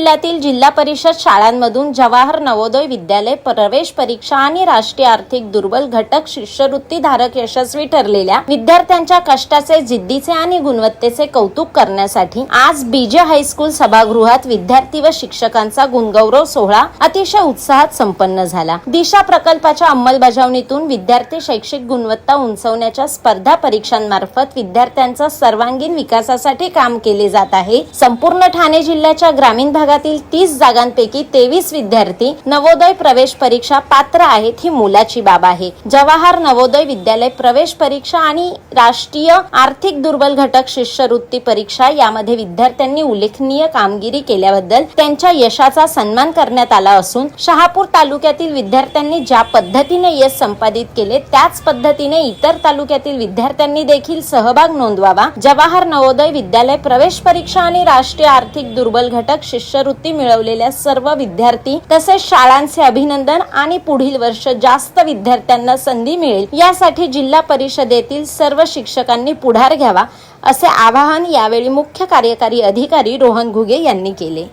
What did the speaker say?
जिल्ह्यातील जिल्हा परिषद शाळांमधून जवाहर नवोदय विद्यालय प्रवेश परीक्षा आणि राष्ट्रीय आर्थिक दुर्बल घटक शिष्यवृत्ती धारक यशस्वी ठरलेल्या विद्यार्थ्यांच्या कष्टाचे, जिद्दीचे आणि गुणवत्तेचे कौतुक करण्यासाठी आज बीजे हायस्कूल सभागृहात विद्यार्थी व शिक्षकांचा गुणगौरव सोहळा अतिशय उत्साहात संपन्न झाला। दिशा प्रकल्पाच्या अंमलबजावणीतून विद्यार्थी शैक्षणिक गुणवत्ता उंचावण्याच्या स्पर्धा परीक्षांमार्फत विद्यार्थ्यांचा सर्वांगीण विकासासाठी काम केले जात आहे। संपूर्ण ठाणे जिल्ह्याच्या ग्रामीण भागातील 30 जागांपैकी 23 विद्यार्थी नवोदय प्रवेश परीक्षा पात्र आहेत, ही मोलाची बाब आहे। जवाहर नवोदय विद्यालय प्रवेश परीक्षा आणि राष्ट्रीय आर्थिक दुर्बल घटक शिष्यवृत्ती परीक्षा यामध्ये विद्यार्थ्यांनी उल्लेखनीय कामगिरी केल्याबद्दल त्यांच्या यशाचा सन्मान करण्यात आला असून शहापूर तालुक्यातील विद्यार्थ्यांनी ज्या पद्धतीने यश संपादित केले त्याच पद्धतीने इतर तालुक्यातील विद्यार्थ्यांनी देखील सहभाग नोंदवावा। जवाहर नवोदय विद्यालय प्रवेश परीक्षा आणि राष्ट्रीय आर्थिक दुर्बल घटक शिष्यवृत्ती मिळवलेल्या सर्व विद्यार्थी तसेच शाळांचे अभिनंदन आणि पुढील वर्ष जास्त विद्यार्थ्यांना संधी मिळेल यासाठी जिल्हा परिषदेतील सर्व शिक्षकांनी पुढाकार घ्यावा, असे आवाहन यावेळी मुख्य कार्यकारी अधिकारी रोहन घुगे यांनी केले।